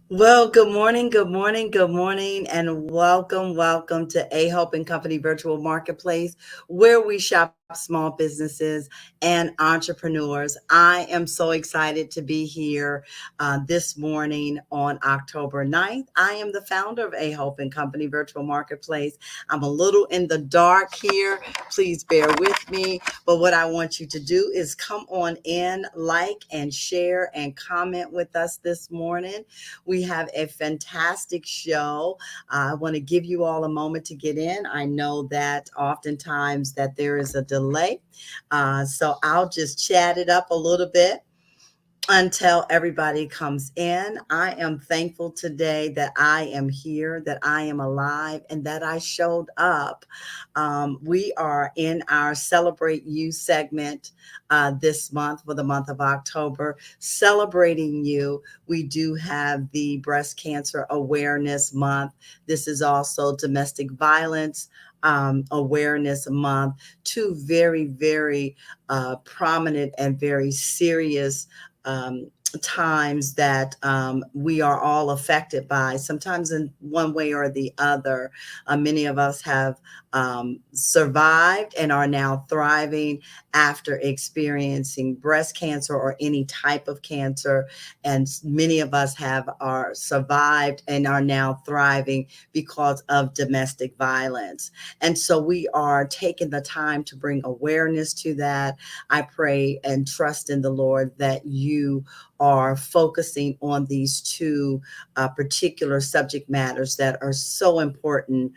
Well, good morning, good morning, and welcome to A Hope and Company Virtual Marketplace, where we shop small businesses and entrepreneurs. I am so excited to be here this morning on October 9th. I am the founder of A Hope and Company Virtual Marketplace. I'm a little in the dark here. Please bear with me. But what I want you to do is come on in, like and share and comment with us this morning. We have a fantastic show. I want to give you all a moment to get in. I know that oftentimes that there is a delay. So I'll just chat it up a little bit until everybody comes in. I am thankful today that I am here, that I am alive, and that I showed up. We are in our Celebrate You segment this month for the month of October, celebrating you. We do have the Breast Cancer Awareness Month. This is also Domestic Violence Awareness Month. Two very prominent and very serious um, times that we are all affected by, sometimes in one way or the other. Many of us have survived and are now thriving after experiencing breast cancer or any type of cancer. And many of us have are survived and are now thriving because of domestic violence. And so we are taking the time to bring awareness to that. I pray and trust in the Lord that you are focusing on these two particular subject matters that are so important,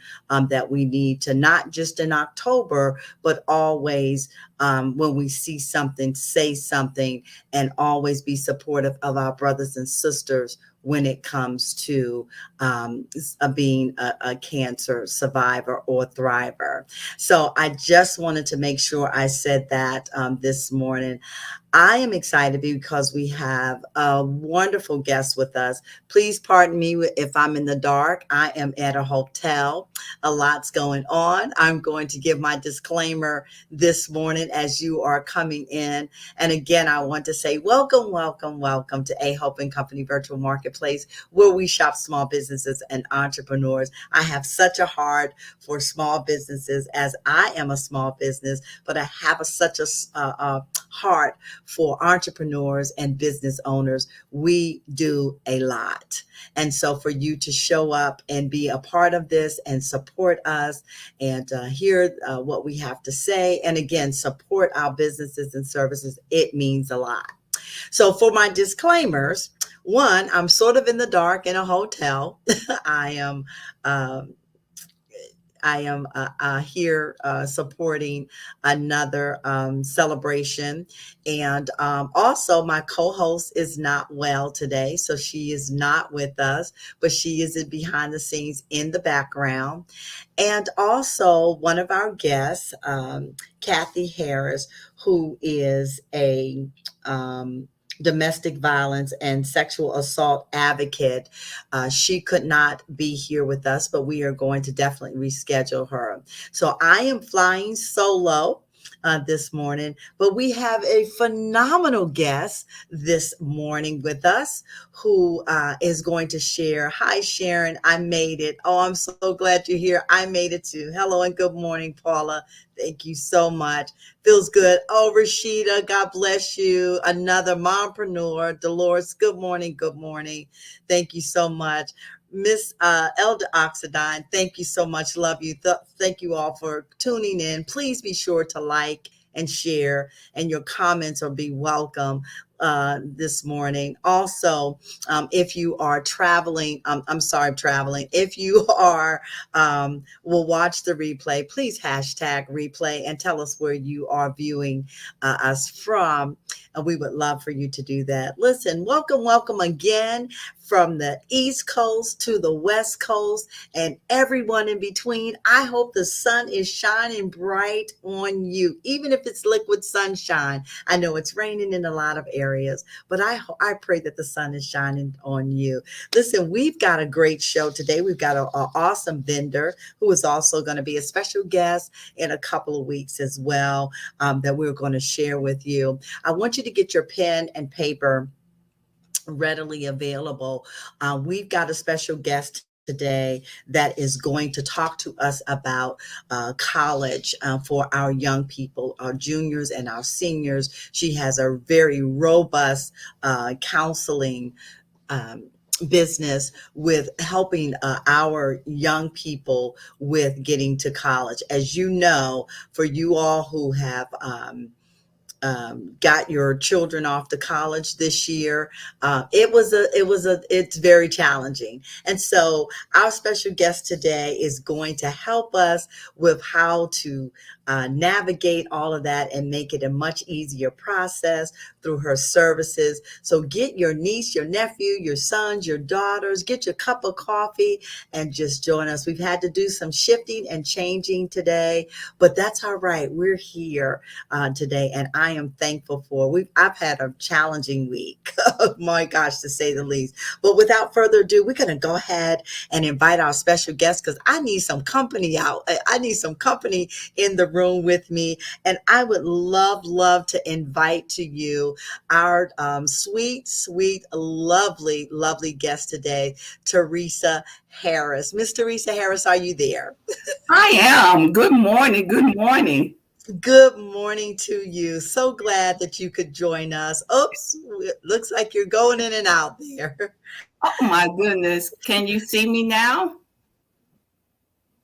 that we need to, not just in October, but always when we see something, say something, and always be supportive of our brothers and sisters when it comes to being a cancer survivor or thriver. So I just wanted to make sure I said that this morning. I am excited because we have a wonderful guest with us. Please pardon me if I'm in the dark. I am at a hotel. A lot's going on. I'm going to give my disclaimer this morning as you are coming in. And again, I want to say welcome to A Hope and Company Virtual Marketplace, where we shop small businesses and entrepreneurs. I have such a heart for small businesses, as I am a small business, but I have such a heart for entrepreneurs and business owners. We do a lot. And so for you to show up and be a part of this and support us and hear what we have to say, and again, support our businesses and services, it means a lot. So for my disclaimers, one, I'm sort of in the dark in a hotel. I am um, here supporting another celebration. And also, my co host is not well today, so she is not with us, but she is behind the scenes in the background. And also, one of our guests, Kathy Harris, who is a domestic violence and sexual assault advocate. She could not be here with us, but we are going to definitely reschedule her. So I am flying solo this morning, but we have a phenomenal guest this morning with us who is going to share. Hi, Sharon. I made it. Oh, I'm so glad you're here. I made it too. Hello and good morning, Paula. Thank you so much. Feels good. Oh, Rashida, God bless you. Another mompreneur. Dolores, good morning. Good morning. Thank you so much. Miss Elder Oxidine, thank you so much. Love you. Thank you all for tuning in. Please be sure to like and share, and your comments will be welcome this morning. Also, if you are traveling, I'm sorry, traveling. If you are, will watch the replay, please hashtag replay and tell us where you are viewing us from. We would love for you to do that. Listen, welcome again from the East Coast to the West Coast and everyone in between. I hope the sun is shining bright on you, even if it's liquid sunshine. I know it's raining in a lot of areas, but I pray that the sun is shining on you. Listen, we've got a great show today. We've got an awesome vendor who is also going to be a special guest in a couple of weeks as well, that we're going to share with you. I want you to get your pen and paper readily available. We've got a special guest today that is going to talk to us about college for our young people, our juniors and our seniors. She has a very robust counseling business with helping our young people with getting to college. As you know, for you all who have got your children off to college this year. It's very challenging. And so our special guest today is going to help us with how to navigate all of that and make it a much easier process through her services. So get your niece, your nephew, your sons, your daughters, get your cup of coffee and just join us. We've had to do some shifting and changing today, but that's all right. We're here today, and I am thankful for. I've had a challenging week, oh my gosh, to say the least. But without further ado, we're going to go ahead and invite our special guest because I need some company out. I need some company in the room with me, and I would love to invite to you our sweet, lovely guest today, Teresa Harris. Miss Teresa Harris, are you there? I am. Good morning. Good morning. Good morning to you. So glad that you could join us. Oops, it looks like you're going in and out there. Oh my goodness. Can you see me now?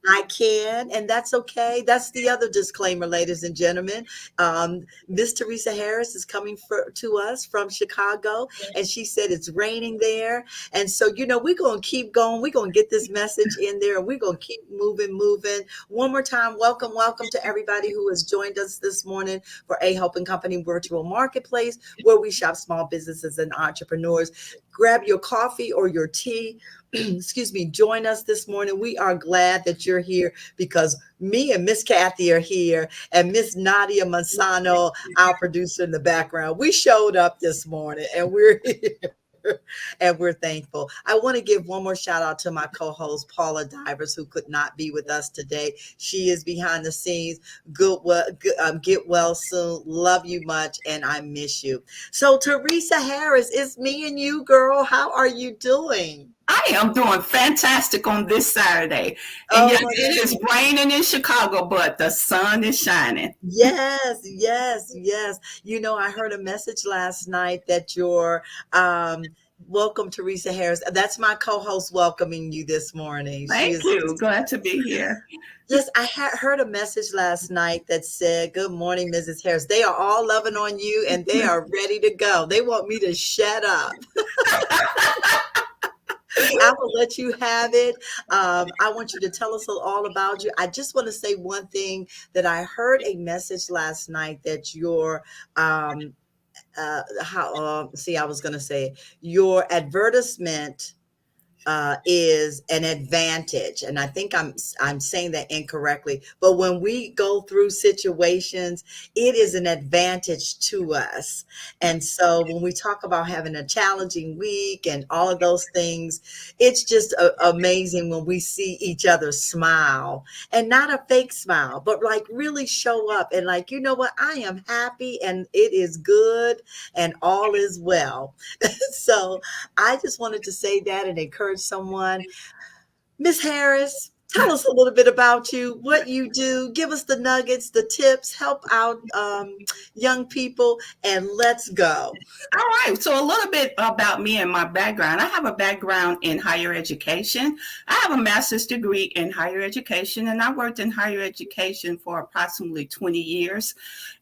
I can, and that's okay. That's the other disclaimer, ladies and gentlemen. Miss Teresa Harris is coming to us from Chicago, and she said it's raining there. And so, we're going to keep going. We're going to get this message in there, and we're going to keep moving. One more time, welcome to everybody who has joined us this morning for A Hope and Company Virtual Marketplace, where we shop small businesses and entrepreneurs. Grab your coffee or your tea. Excuse me, join us this morning. We are glad that you're here because me and Miss Kathy are here and Miss Nadia Mansano, our producer in the background. We showed up this morning and we're here. And we're thankful. I want to give one more shout out to my co-host, Paula Divers, who could not be with us today. She is behind the scenes. Get well soon. Love you much, and I miss you. So, Teresa Harris, it's me and you, girl. How are you doing? I am doing fantastic on this Saturday. And yes, it is raining in Chicago, but the sun is shining. Yes. I heard a message last night that you're welcome, Teresa Harris. That's my co-host welcoming you this morning. Thank you. Glad to be here. Yes, I heard a message last night that said, "Good morning, Mrs. Harris." They are all loving on you and they are ready to go. They want me to shut up. I will let you have it. I want you to tell us all about you. I just want to say one thing that I heard a message last night that your I was going to say your advertisement is an advantage, and I think I'm saying that incorrectly. But when we go through situations, it is an advantage to us. And so when we talk about having a challenging week and all of those things, it's just amazing when we see each other smile, and not a fake smile, but like really show up and like, you know what, I am happy and it is good and all is well. So I just wanted to say that and encourage someone. Miss Harris, tell us a little bit about you, what you do. Give us the nuggets, the tips, help out young people, and let's go. All right. So a little bit about me and my background. I have a background in higher education. I have a master's degree in higher education, and I worked in higher education for approximately 20 years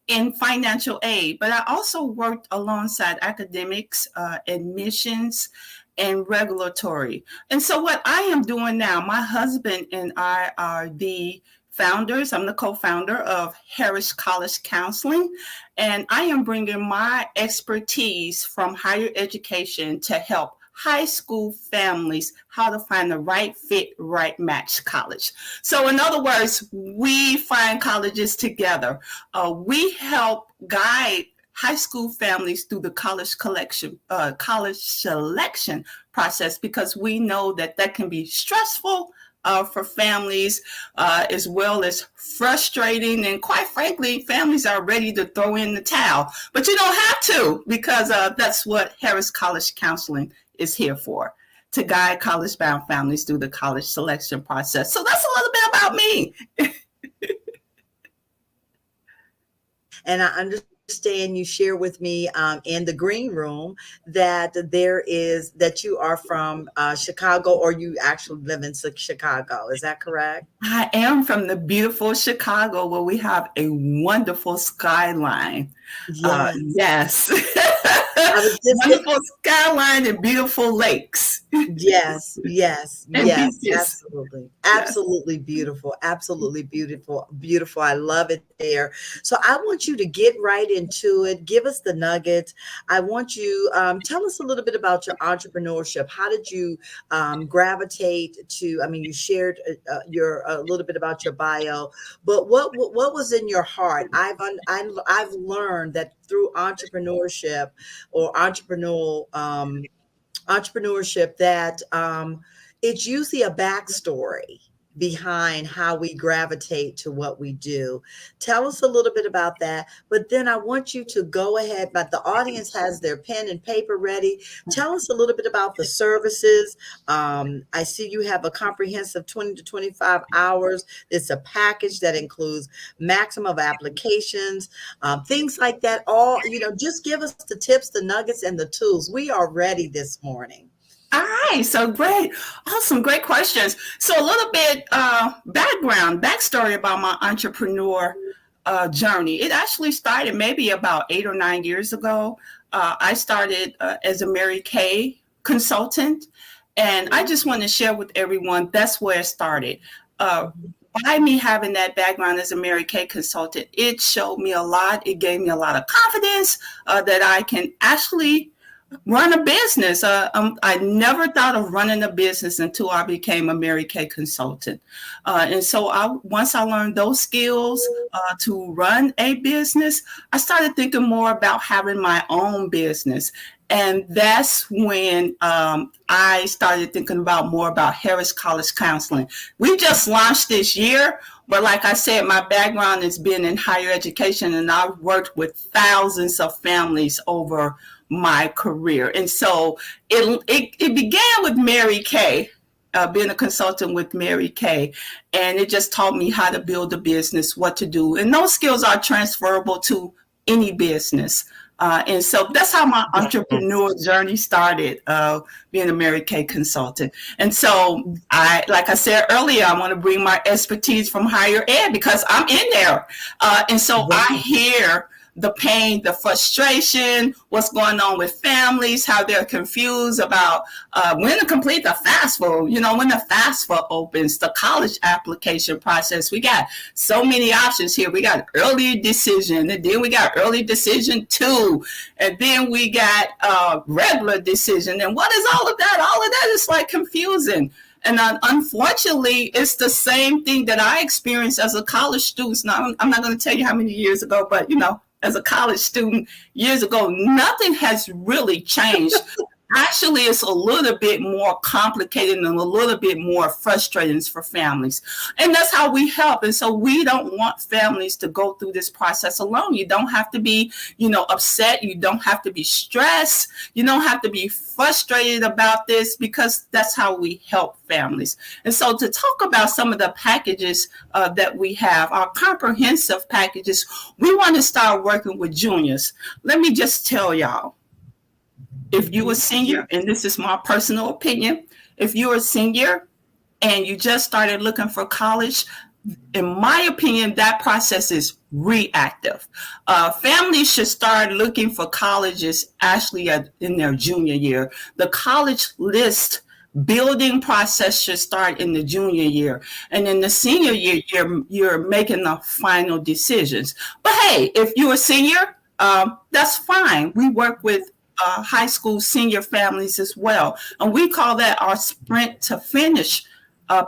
in financial aid. But I also worked alongside academics, admissions, and regulatory. And so what I am doing now, my husband and I are the founders. I'm the co-founder of Harris College Counseling, and I am bringing my expertise from higher education to help high school families how to find the right fit, right match college. So in other words, we find colleges together. We help guide high school families through the college selection process, because we know that can be stressful, for families, as well as frustrating. And quite frankly, families are ready to throw in the towel. But you don't have to, because that's what Harris College Counseling is here for, to guide college-bound families through the college selection process. So that's a little bit about me. And I understand you share with me in the green room that that you are from Chicago, or you actually live in Chicago. Is that correct? I am from the beautiful Chicago, where we have a wonderful skyline. Yes. Wonderful skyline and beautiful lakes. Yes, beaches. absolutely beautiful, absolutely beautiful. I love it there. So I want you to get right into it. Give us the nuggets. I want you tell us a little bit about your entrepreneurship. How did you gravitate to? I mean, you shared a little bit about your bio, but what was in your heart? I've learned that through entrepreneurship or entrepreneurship that it's usually a backstory behind how we gravitate to what we do. Tell us a little bit about that, but then I want you to go ahead, but the audience has their pen and paper ready. Tell us a little bit about the services. I see you have a comprehensive 20 to 25 hours. It's a package that includes maximum of applications, things like that. All, just give us the tips, the nuggets, and the tools. We are ready this morning. All right, so great. Awesome, great questions. So a little bit backstory about my entrepreneur journey. It actually started maybe about 8 or 9 years ago. I started as a Mary Kay consultant, and I just want to share with everyone, that's where it started. By me having that background as a Mary Kay consultant, it showed me a lot. It gave me a lot of confidence that I can actually run a business. I never thought of running a business until I became a Mary Kay consultant. And so once I learned those skills to run a business, I started thinking more about having my own business. And that's when I started thinking more about Harris College Counseling. We just launched this year, but like I said, my background has been in higher education, and I've worked with thousands of families over my career. And so it began with Mary Kay, being a consultant with Mary Kay, and it just taught me how to build a business, what to do. And those skills are transferable to any business. And so that's how my entrepreneur journey started, being a Mary Kay consultant. And so like I said earlier, I want to bring my expertise from higher ed because I'm in there. And so I hear the pain, the frustration, what's going on with families, how they're confused about when to complete the FAFSA. When the FAFSA opens, the college application process. We got so many options here. We got early decision, and then we got early decision 2, and then we got regular decision. And what is all of that? All of that is like confusing. And unfortunately, it's the same thing that I experienced as a college student. Now, I'm not going to tell you how many years ago, but as a college student years ago, nothing has really changed. Actually, it's a little bit more complicated and a little bit more frustrating for families. And that's how we help. And so we don't want families to go through this process alone. You don't have to be, upset. You don't have to be stressed. You don't have to be frustrated about this, because that's how we help families. And so to talk about some of the packages that we have, our comprehensive packages, we want to start working with juniors. Let me just tell y'all, if you're a senior, and this is my personal opinion, if you're a senior and you just started looking for college, in my opinion, that process is reactive. Families should start looking for colleges actually in their junior year. The college list building process should start in the junior year. And in the senior year, you're making the final decisions. But hey, if you're a senior, that's fine. We work with high school senior families as well. And we call that our sprint to finish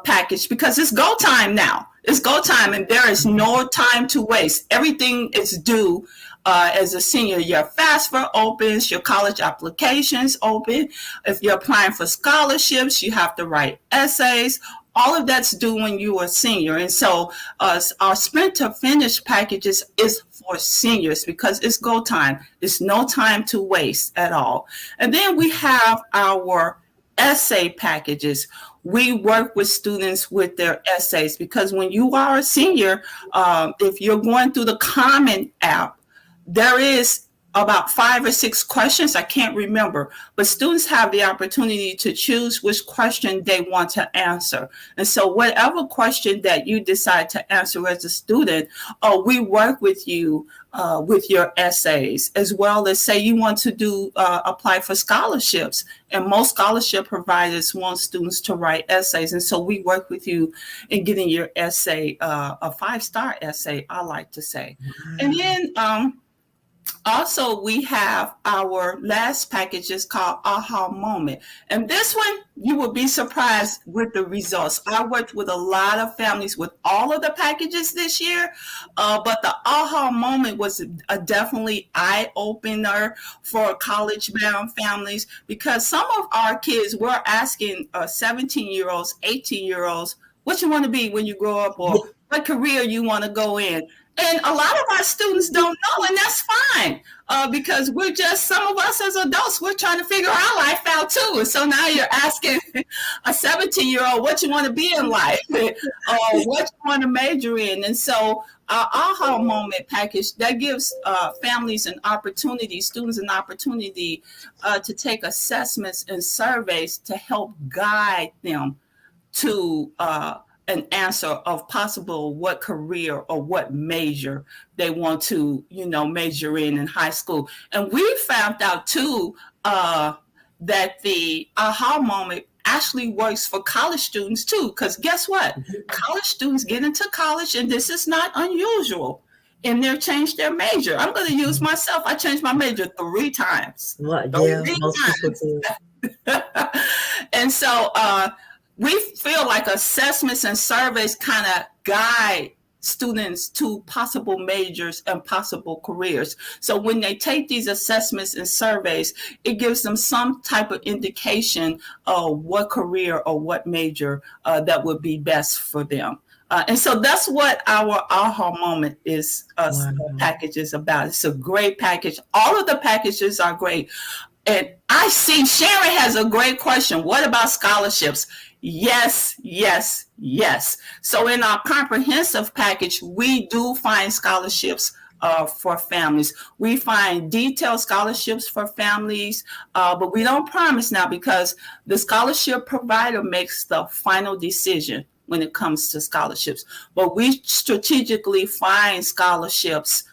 package, because it's go time now. It's go time, and there is no time to waste. Everything is due as a senior. Your FAFSA opens, your college applications open. If you're applying for scholarships, you have to write essays. all of that's due when you are a senior. And so our sprint to finish packages is for seniors because it's go time. It's no time to waste at all. And then we have our essay packages. We work with students with their essays because when you are a senior, if you're going through the Common app, there is about 5 or 6 questions, I can't remember, but students have the opportunity to choose which question they want to answer. And so whatever question that you decide to answer as a student, we work with you with your essays, as well as say you want to apply for scholarships. And most scholarship providers want students to write essays. And so we work with you in getting your essay, a 5-star essay, I like to say. And then, also, we have our last packages called Aha Moment. And this one, you will be surprised with the results. I worked with a lot of families with all of the packages this year, but the Aha Moment was a definitely eye-opener for college-bound families because some of our kids were asking 17-year-olds, 18-year-olds, what you want to be when you grow up or what career you want to go in. And a lot of our students don't know, and that's fine because we're just, some of us as adults, we're trying to figure our life out too. And so now you're asking a 17-year-old what you want to be in life or what you want to major in. And so our Aha Moment package, that gives families an opportunity, students an opportunity to take assessments and surveys to help guide them to an answer of possible what career or what major they want to, major in high school. And we found out too that the Aha Moment actually works for college students too, because guess what? College students get into college, and this is not unusual, and they're changed their major. I'm going to use myself. I changed my major 3 times. What? Yeah, most people do. And so, we feel like assessments and surveys kind of guide students to possible majors and possible careers. So when they take these assessments and surveys, it gives them some type of indication of what career or what major that would be best for them. And so that's what our Aha Moment is package is about. It's a great package. All of the packages are great. And I see Sharon has a great question. What about scholarships? Yes, yes, yes. So in our comprehensive package, we do find scholarships for families. We find detailed scholarships for families, but we don't promise now because the scholarship provider makes the final decision when it comes to scholarships. But we strategically find scholarships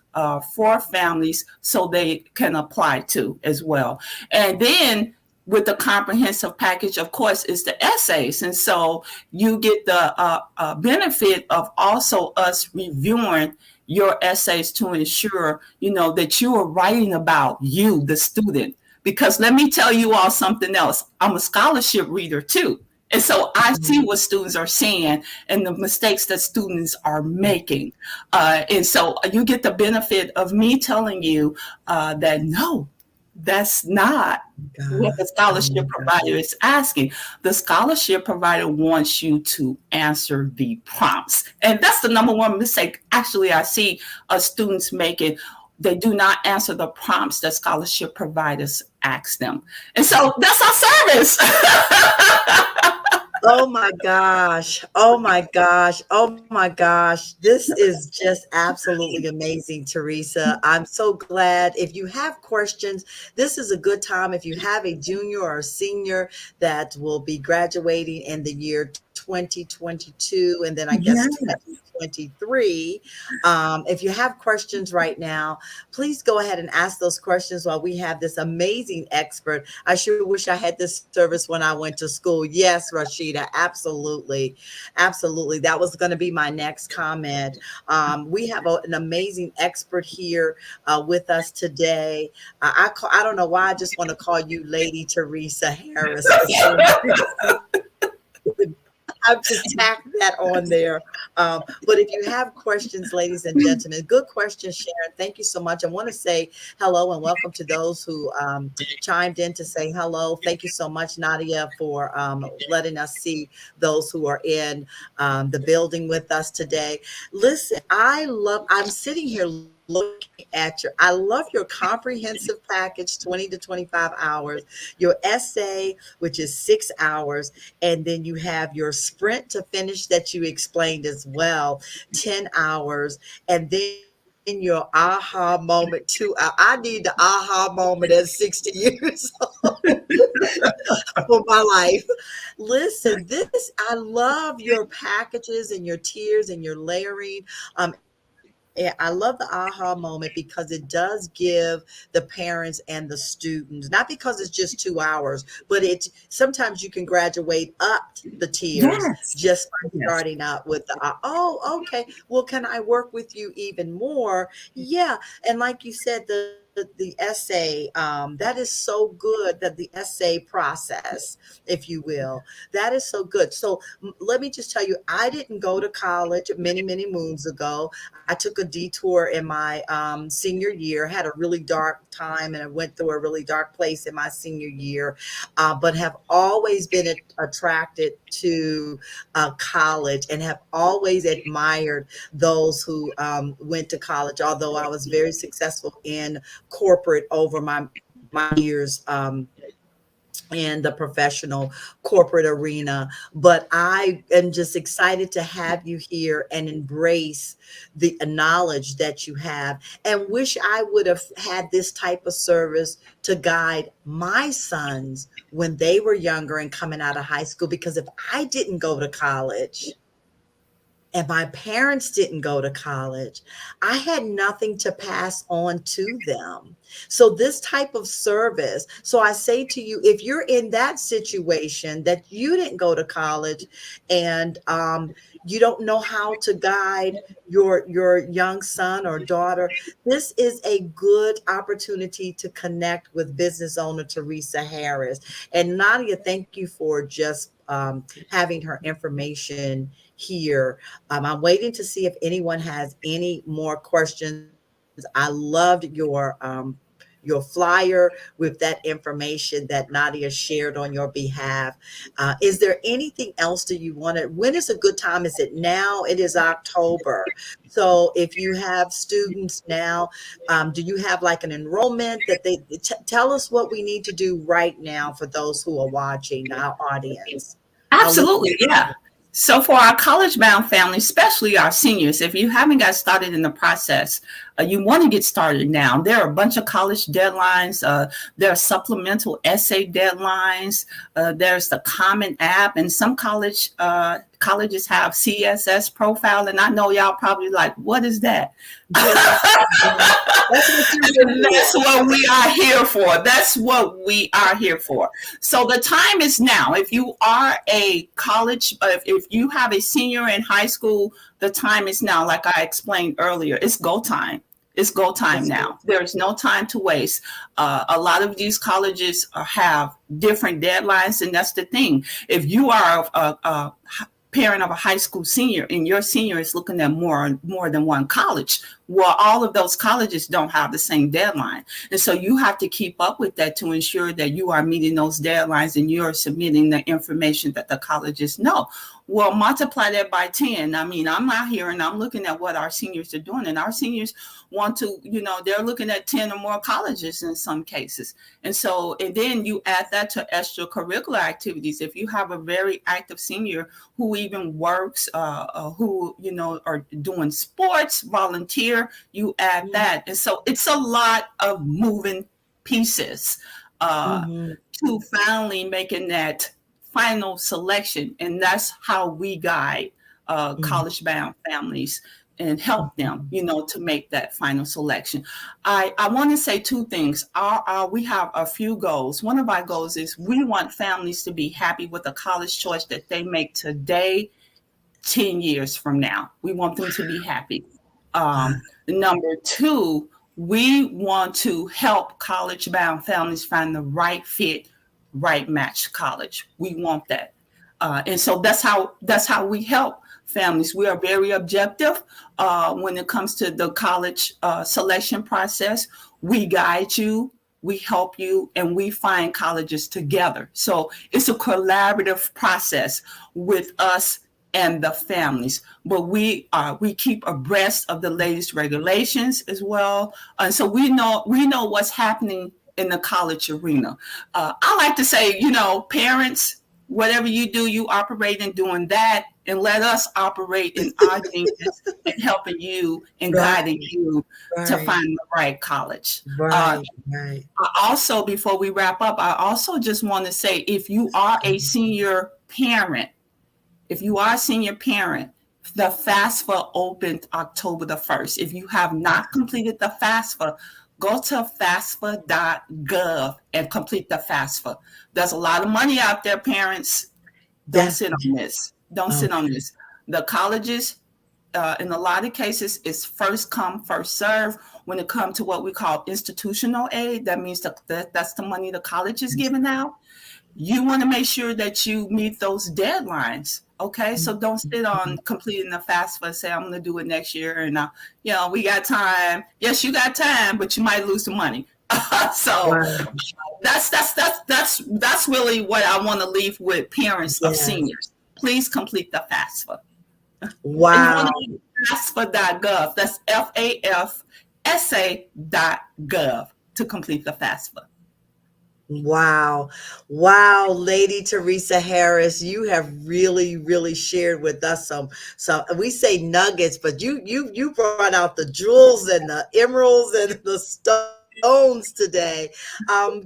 for families so they can apply to as well. And then with the comprehensive package, of course, is the essays. And so you get the benefit of also us reviewing your essays to ensure, that you are writing about you, the student. Because let me tell you all something else. I'm a scholarship reader too. And so I see what students are saying and the mistakes that students are making. And so you get the benefit of me telling you that no, that's not what the scholarship provider is asking. The scholarship provider wants you to answer the prompts. And that's the number one mistake actually I see students making. They do not answer the prompts that scholarship providers ask them. And so that's our service. Oh my gosh. Oh my gosh. Oh my gosh. This is just absolutely amazing, Teresa. I'm so glad. If you have questions, this is a good time. If you have a junior or a senior that will be graduating in the year 2022 and then I guess 2023. If you have questions right now, please go ahead and ask those questions while we have this amazing expert. I sure wish I had this service when I went to school. Yes, Rashida, absolutely. Absolutely. That was going to be my next comment. We have an amazing expert here with us today. I don't know why I just want to call you Lady Teresa Harris. I'm just that on there. But if you have questions, ladies and gentlemen, good question, Sharon. Thank you so much. I want to say hello and welcome to those who chimed in to say hello. Thank you so much, Nadia, for letting us see those who are in the building with us today. Listen, I'm sitting here looking at I love your comprehensive package, 20 to 25 hours, your essay, which is 6 hours, and then you have your sprint to finish that you explained as well, 10 hours, and then in your aha moment too. I need the aha moment at 60 years old for my life. Listen, I love your packages and your tiers and your layering. I love the aha moment because it does give the parents and the students, not because it's just 2 hours, but sometimes you can graduate up the tiers Yes. just by Yes. starting out with oh, okay. Well, can I work with you even more? Yeah. And like you said, the essay, that is so good, that the essay process, if you will, that is so good. So let me just tell you, I didn't go to college many, many moons ago. I took a detour in my senior year, had a really dark time, and I went through a really dark place in my senior year, but have always been attracted to college and have always admired those who went to college, although I was very successful in corporate over my years in the professional corporate arena. But I am just excited to have you here and embrace the knowledge that you have, and wish I would have had this type of service to guide my sons when they were younger and coming out of high school. Because if I didn't go to college, and my parents didn't go to college, I had nothing to pass on to them. So this type of service, so I say to you, if you're in that situation that you didn't go to college and you don't know how to guide your young son or daughter, this is a good opportunity to connect with business owner Teresa Harris. And Nadia, thank you for just having her information here. I'm waiting to see if anyone has any more questions. I loved your flyer with that information that Nadia shared on your behalf. Is there anything else that you want to? When is a good time? Is it now? It is October. So if you have students now, do you have like an enrollment that they tell us what we need to do right now for those who are watching, our audience? Absolutely, yeah. So for our college-bound families, especially our seniors, if you haven't got started in the process, you want to get started now. There are a bunch of college deadlines. There are supplemental essay deadlines. There's the Common App, and some colleges have CSS profile, and I know y'all probably like, what is that? That's what we are here for. That's what we are here for. So the time is now. If you are a college, if you have a senior in high school, the time is now. Like I explained earlier, it's go time. It's go time now. There's no time to waste. A lot of these colleges have different deadlines, and that's the thing. If you are a parent of a high school senior and your senior is looking at more than one college, well, all of those colleges don't have the same deadline. And so you have to keep up with that to ensure that you are meeting those deadlines and you're submitting the information that the colleges know. Well, multiply that by 10. I mean, I'm out here and I'm looking at what our seniors are doing, and our seniors want to, they're looking at 10 or more colleges in some cases. And so, and then you add that to extracurricular activities. If you have a very active senior who even works, who, are doing sports, volunteer, you add that. And so it's a lot of moving pieces to finally making that final selection. And that's how we guide college-bound families and help them, to make that final selection. I want to say two things. We have a few goals. One of our goals is we want families to be happy with the college choice that they make today, 10 years from now. We want them to be happy. Number two, we want to help college-bound families find the right fit, right match college. We want that. And so that's how we help families. We are very objective when it comes to the college selection process. We guide you, we help you, and we find colleges together. So it's a collaborative process with us and the families, but we keep abreast of the latest regulations as well, and so we know what's happening in the college arena. I like to say, parents, whatever you do, you operate in doing that, and let us operate in our genius and helping you and guiding you to find the right college. Right. I also, before we wrap up, I also just want to say, if you are a senior parent, the FAFSA opened October the 1st. If you have not completed the FAFSA, go to FAFSA.gov and complete the FAFSA. There's a lot of money out there, parents. Don't sit on this. Sit on this. The colleges, in a lot of cases, is first come, first serve. When it comes to what we call institutional aid, that means that's the money the college is giving out. You want to make sure that you meet those deadlines. Okay, so don't sit on completing the FAFSA and say, I'm going to do it next year. And, we got time. Yes, you got time, but you might lose the money. So that's really what I want to leave with parents of seniors. Please complete the FAFSA. Wow. FAFSA.gov. That's FAFSA.gov to complete the FAFSA. Wow, Lady Teresa Harris, you have really, really shared with us some. We say nuggets, but you brought out the jewels and the emeralds and the stones today.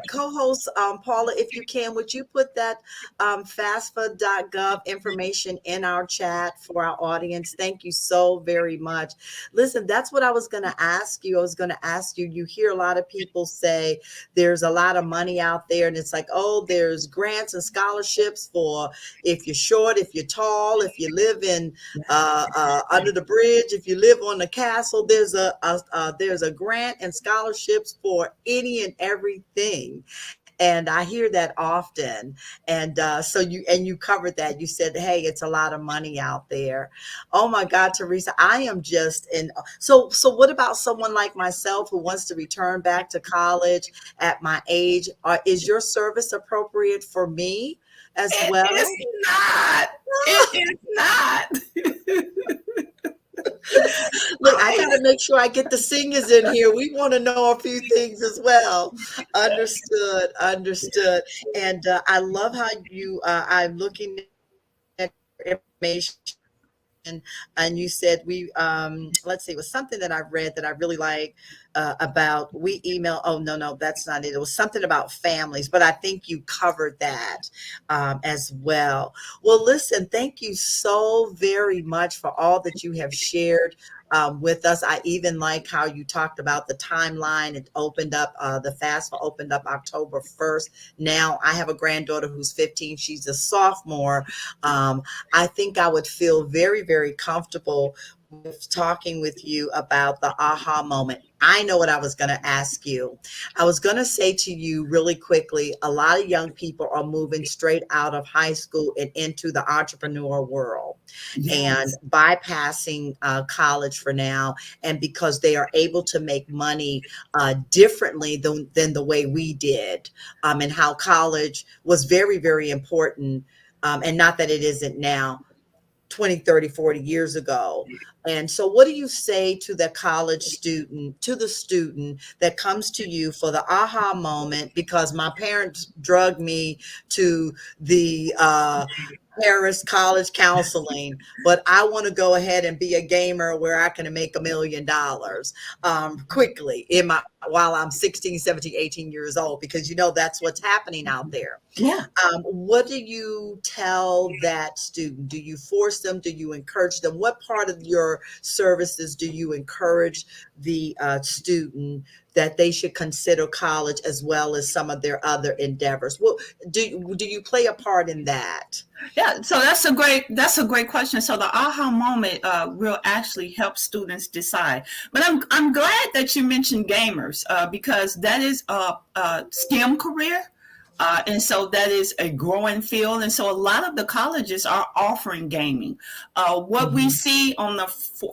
Co-host Paula, if you can, would you put that FAFSA.gov information in our chat for our audience? Thank you so very much. Listen, that's what I was going to ask you. You hear a lot of people say there's a lot of money out there, and it's like, oh, there's grants and scholarships for if you're short, if you're tall, if you live in under the bridge, if you live on the castle, there's a grant and scholarships for any and everything. And I hear that often. And so you covered that. You said, hey, it's a lot of money out there. Oh my God, Teresa, I am just in. So what about someone like myself who wants to return back to college at my age? Is your service appropriate for me as well? It is not. Look, I got to make sure I get the singers in here. We want to know a few things as well. Understood. And I love how I'm looking at information. And you said let's see, it was something that I read that I really like about we email. Oh, no, that's not it. It was something about families, but I think you covered that as well. Well, listen, thank you so very much for all that you have shared with us. I even like how you talked about the timeline. It opened up, the FAFSA opened up October 1st. Now I have a granddaughter who's 15. She's a sophomore. I think I would feel very, very comfortable with talking with you about the aha moment. I know what I was going to ask you. I was going to say to you really quickly, a lot of young people are moving straight out of high school and into the entrepreneur world and bypassing college for now. And because they are able to make money differently than the way we did, and how college was very, very important. And not that it isn't now, 20, 30, 40 years ago. And so what do you say to the college student, to the student that comes to you for the aha moment? Because my parents drugged me to the Harris College counseling, but I want to go ahead and be a gamer where I can make $1 million quickly while I'm 16, 17, 18 years old, because that's what's happening out there. Yeah. What do you tell that student? Do you force them? Do you encourage them? What part of your services do you encourage the student that they should consider college as well as some of their other endeavors? Well, do you play a part in that? Yeah, so that's a great question. So the aha moment will actually help students decide. But I'm glad that you mentioned gamers because that is a STEM career. And so that is a growing field. And so a lot of the colleges are offering gaming. What we see on the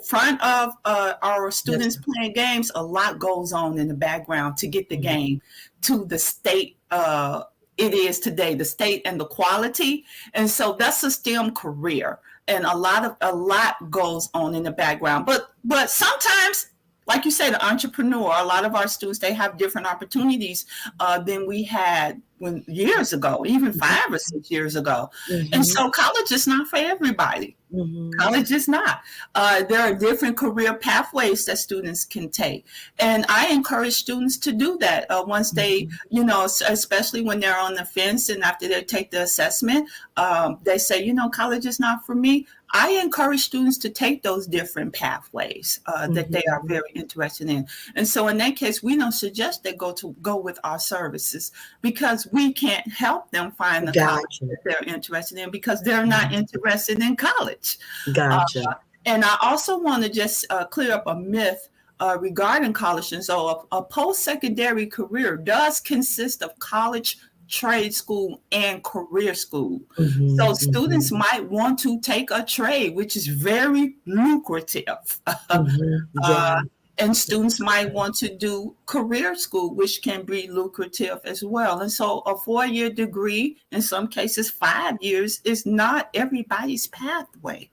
front of our students playing games, a lot goes on in the background to get the game to the state it is today, the state and the quality. And so that's a STEM career. And a lot goes on in the background. But sometimes, like you say, the entrepreneur, a lot of our students, they have different opportunities than we had years ago, even 5 or 6 years ago. And so college is not for everybody. College is not. There are different career pathways that students can take. And I encourage students to do that once they, especially when they're on the fence and after they take the assessment, they say, college is not for me. I encourage students to take those different pathways that they are very interested in. And so in that case, we don't suggest they go with our services because we can't help them find the college that they're interested in because they're not interested in college. Gotcha. And I also want to just clear up a myth regarding college. And so a post-secondary career does consist of college, trade school, and career school. So students might want to take a trade, which is very lucrative. And students might want to do career school, which can be lucrative as well. And so a 4-year degree, in some cases 5 years, is not everybody's pathway.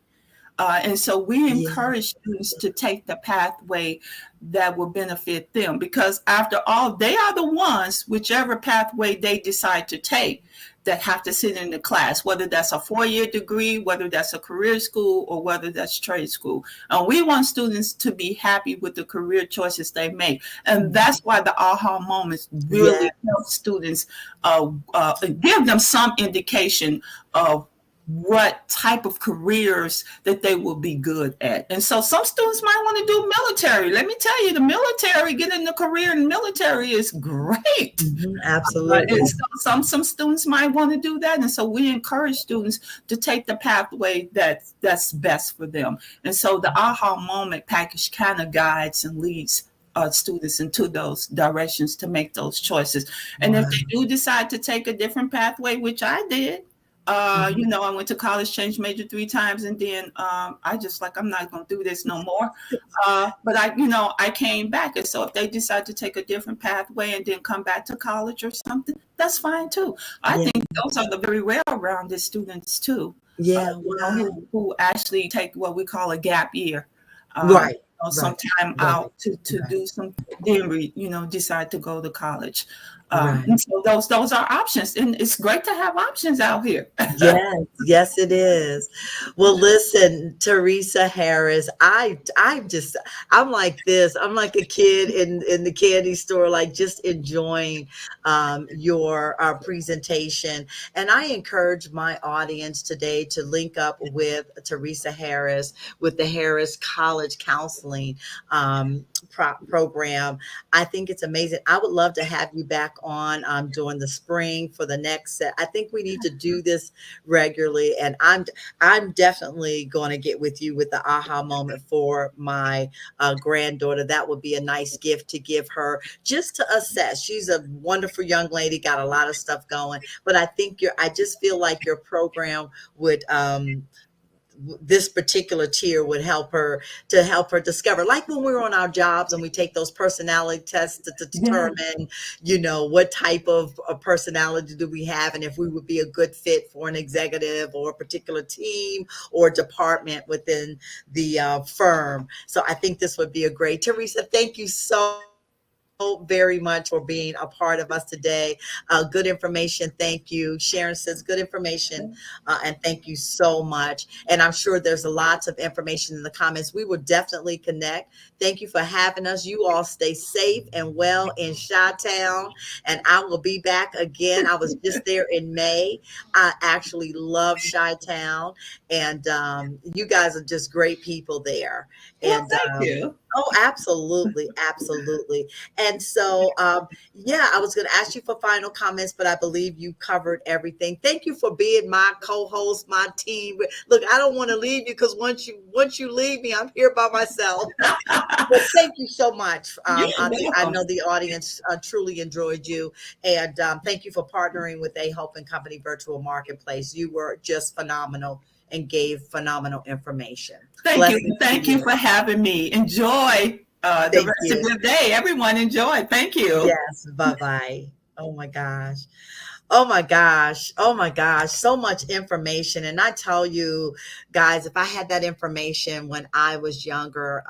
And so we encourage students to take the pathway that will benefit them because after all, they are the ones, whichever pathway they decide to take, that have to sit in the class, whether that's a 4-year degree, whether that's a career school, or whether that's trade school. And we want students to be happy with the career choices they make. And that's why the aha moments really help students give them some indication of what type of careers that they will be good at. And so some students might want to do military. Let me tell you, the military, getting a career in the military is great. Absolutely. And so some students might want to do that. And so we encourage students to take the pathway that's best for them. And so the aha moment package kind of guides and leads students into those directions to make those choices. And if they do decide to take a different pathway, which I did, I went to college, changed major 3 times, and then I just I'm not going to do this no more. But I came back. And so if they decide to take a different pathway and then come back to college or something, that's fine too. I think those are the very well-rounded students too. Who actually take what we call a gap year. Some time out to do some, then decide to go to college. And so those are options, and it's great to have options out here. Yes, it is. Well, listen, Teresa Harris, I'm like this. I'm like a kid in the candy store, like just enjoying your presentation. And I encourage my audience today to link up with Teresa Harris with the Harris College Counseling program. I think it's amazing. I would love to have you back on during the spring for the next set. I think we need to do this regularly, and I'm definitely going to get with you with the aha moment for my granddaughter. That would be a nice gift to give her just to assess. She's a wonderful young lady, got a lot of stuff going, but I just feel like your program would this particular tier would help her discover, like when we're on our jobs and we take those personality tests to determine, what type of personality do we have, and if we would be a good fit for an executive or a particular team or department within the firm. So I think this would be a great. Teresa, thank you so very much for being a part of us today. Good information. Thank you. Sharon says good information. And thank you so much. And I'm sure there's lots of information in the comments. We will definitely connect. Thank you for having us. You all stay safe and well in Chi-Town. And I will be back again. I was just there in May. I actually love Chi-Town. And you guys are just great people there. And thank you. Oh, absolutely. Absolutely. And And so, yeah, I was going to ask you for final comments, but I believe you covered everything. Thank you for being my co-host, my team. Look, I don't want to leave you because once you leave me, I'm here by myself. But thank you so much. You're I welcome. know the audience truly enjoyed you, and thank you for partnering with A Hope and Company Virtual Marketplace. You were just phenomenal and gave phenomenal information. Thank you. Blessings to Thank you you. for having me. Enjoy the Thank rest of you. your day. Everyone enjoy. Thank you. Yes. Bye bye. Oh my gosh. Oh my gosh. Oh my gosh. So much information. And I tell you, guys, if I had that information when I was younger,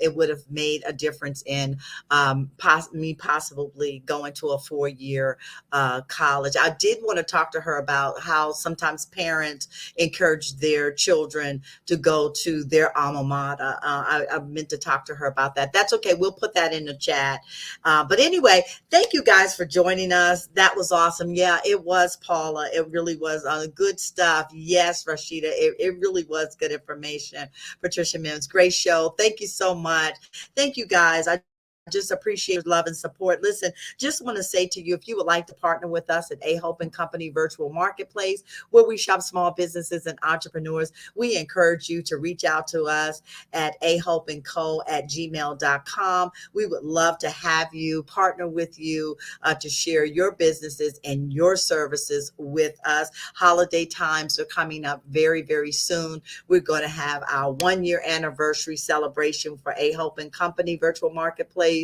it would have made a difference in me possibly going to a 4-year college. I did want to talk to her about how sometimes parents encourage their children to go to their alma mater. I meant to talk to her about that. That's okay. We'll put that in the chat. But anyway, thank you guys for joining us. That was awesome. Yeah, it was, Paula. It really was good stuff. Yes, Rashida, it really was good information. Patricia Mims, great show. Thank you so much. Thank you guys. I just appreciate your love and support. Listen, just want to say to you, if you would like to partner with us at A Hope and Company Virtual Marketplace, where we shop small businesses and entrepreneurs, we encourage you to reach out to us at ahopeandco@gmail.com. We would love to have you, partner with you to share your businesses and your services with us. Holiday times are coming up very, very soon. We're going to have our 1-year anniversary celebration for A Hope and Company Virtual Marketplace.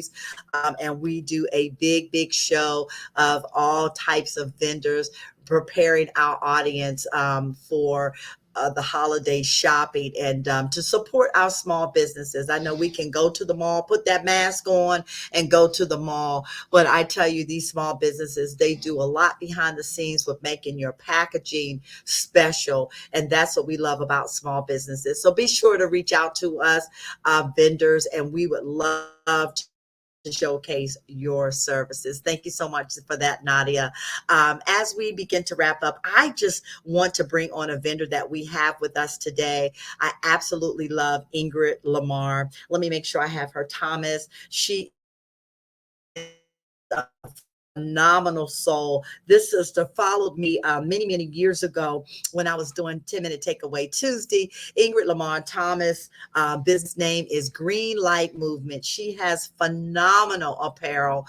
And we do a big, big show of all types of vendors, preparing our audience for the holiday shopping and to support our small businesses. I know we can go to the mall, put that mask on and go to the mall. But I tell you, these small businesses, they do a lot behind the scenes with making your packaging special. And that's what we love about small businesses. So be sure to reach out to us, vendors, and we would love to showcase your services. Thank you so much for that, Nadia. As we begin to wrap up, I just want to bring on a vendor that we have with us today. I absolutely love Ingrid Lamar. Let me make sure I have her. Thomas. She is a phenomenal soul. This sister followed me many, many years ago when I was doing 10-Minute Takeaway Tuesday. Ingrid Lamar Thomas, business name is Green Light Movement. She has phenomenal apparel,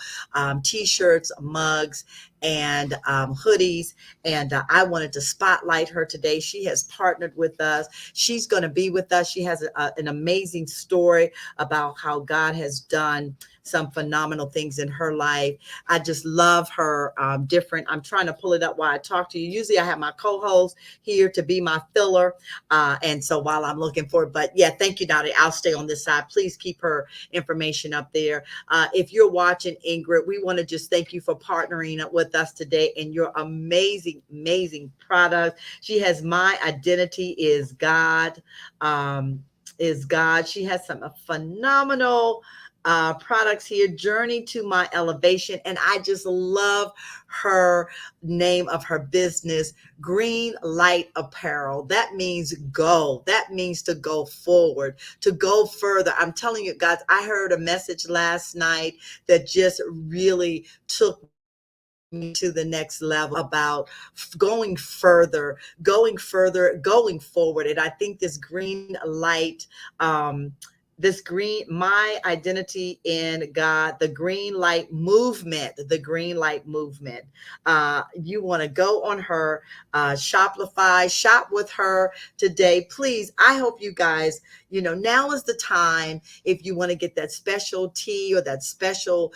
t-shirts, mugs, and hoodies. And I wanted to spotlight her today. She has partnered with us. She's going to be with us. She has an amazing story about how God has done some phenomenal things in her life. I just love her different. I'm trying to pull it up while I talk to you. Usually I have my co-host here to be my filler. And so while I'm looking for it, but yeah, thank you, Nadia. I'll stay on this side. Please keep her information up there. If you're watching, Ingrid, we want to just thank you for partnering up with us today and your amazing, amazing product. She has My Identity is God. Is God. She has some phenomenal products here, Journey to My Elevation. And I just love her name of her business, Green Light Apparel. That means go. That means to go forward, to go further. I'm telling you guys, I heard a message last night that just really took me to the next level about going further, going further, going forward. And I think this green light, My Identity in God, the Green Light Movement, the Green Light Movement. You want to go on her Shopify, shop with her today. Please, I hope you guys, now is the time if you want to get that special tea or that special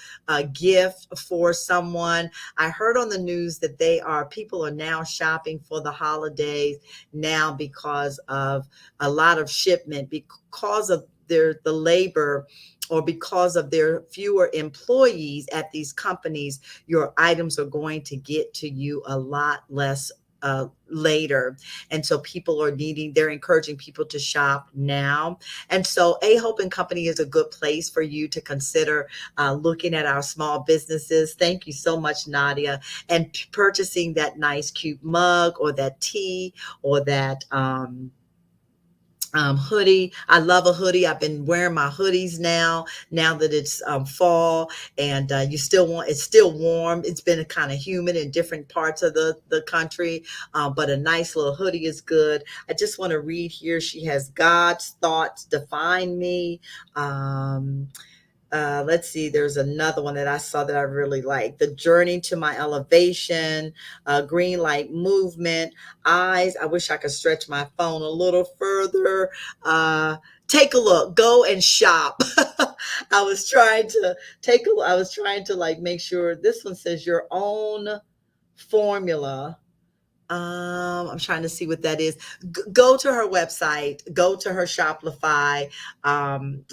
gift for someone. I heard on the news that people are now shopping for the holidays now because of a lot of shipment, because of the labor, or because of their fewer employees at these companies. Your items are going to get to you a lot less later. And so they're encouraging people to shop now. And so A Hope and Company is a good place for you to consider looking at our small businesses. Thank you so much, Nadia. And purchasing that nice, cute mug or that tea or that, hoodie. I love a hoodie. I've been wearing my hoodies now that it's fall, and you still want it's still warm. It's been kind of humid in different parts of the country, but a nice little hoodie is good. I just want to read here. She has God's thoughts define me. Let's see, there's another one that I saw that I really like. The journey to my elevation, green light movement, eyes. I wish I could stretch my phone a little further. Take a look, go and shop. I was trying to I was trying to like make sure this one says your own formula. I'm trying to see what that is. Go to her website, go to her Shopify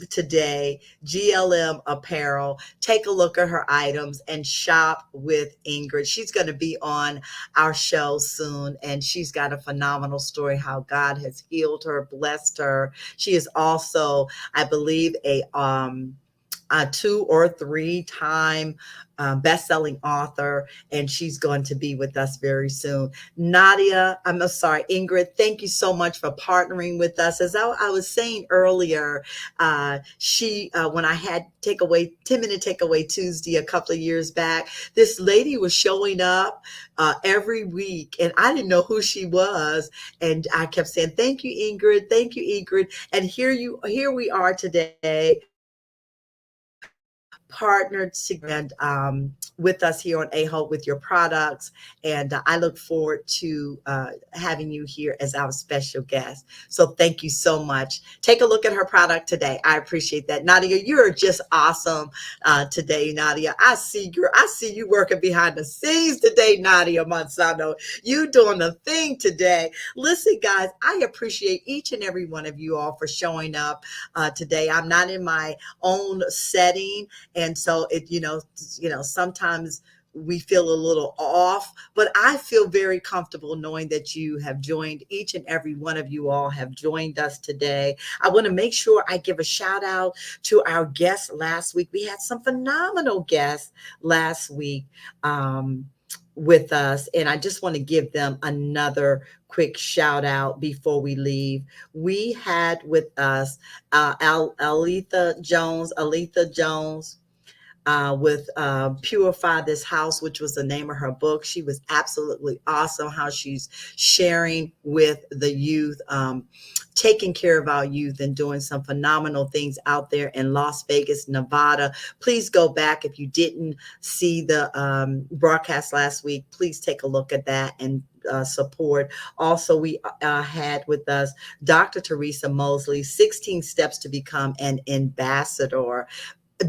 today, GLM Apparel. Take a look at her items and shop with Ingrid. She's going to be on our show soon, and she's got a phenomenal story how God has healed her, blessed her. She is also, I believe, a 2 or 3 time best-selling author, and she's going to be with us very soon. Nadia, I'm sorry, Ingrid, thank you so much for partnering with us. As I was saying earlier, when I had 10-minute takeaway Tuesday a couple of years back, this lady was showing up every week, and I didn't know who she was, and I kept saying, thank you, Ingrid, and here we are today, partnered with us here on A-Hope with your products. And I look forward to having you here as our special guest. So thank you so much. Take a look at her product today. I appreciate that. Nadia, you're just awesome today, Nadia. I see you working behind the scenes today, Nadia Monsanto. You doing the thing today. Listen, guys, I appreciate each and every one of you all for showing up today. I'm not in my own setting, and so sometimes we feel a little off, but I feel very comfortable knowing that you have joined, each and every one of you all have joined us today. I want to make sure I give a shout out to our guests last week. We had some phenomenal guests last week with us, and I just want to give them another quick shout out before we leave. We had with us Aletha Jones, with Purify This House, which was the name of her book. She was absolutely awesome how she's sharing with the youth, taking care of our youth and doing some phenomenal things out there in Las Vegas, Nevada. Please go back. If you didn't see the broadcast last week, please take a look at that and support. Also, we had with us Dr. Teresa Mosley, 16 Steps to Become an Ambassador.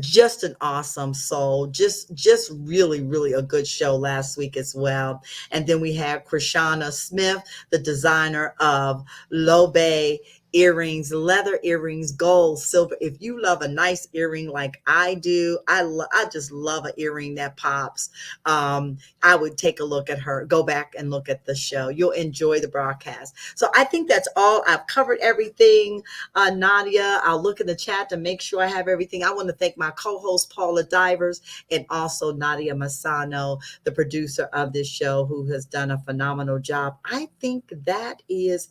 Just an awesome soul, just really a good show last week as well. And then we have Krishana Smith, the designer of Lobe earrings, leather earrings, gold, silver. If you love a nice earring like I do, I just love an earring that pops. I would take a look at her, go back and look at the show. You'll enjoy the broadcast. So I think that's all. I've covered everything. Nadia, I'll look in the chat to make sure I have everything. I want to thank my co-host Paula Divers and also Nadia Massano, the producer of this show, who has done a phenomenal job. I think that is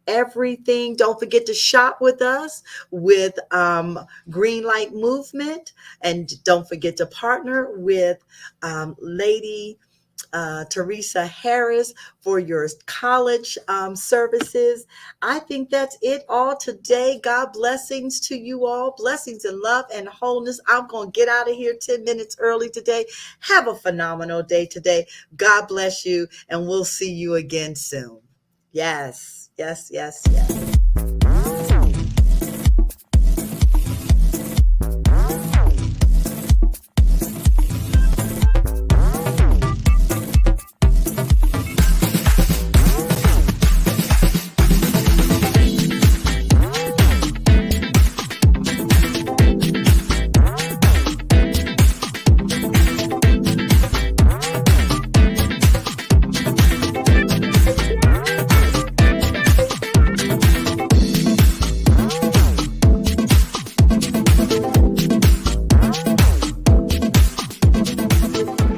everything. Don't forget to shop with us with Green Light Movement, and don't forget to partner with Lady Teresa Harris for your college services. I think that's it all today. God blessings to you all. Blessings and love and wholeness. I'm going to get out of here 10 minutes early today. Have a phenomenal day today. God bless you, and we'll see you again soon. Yes.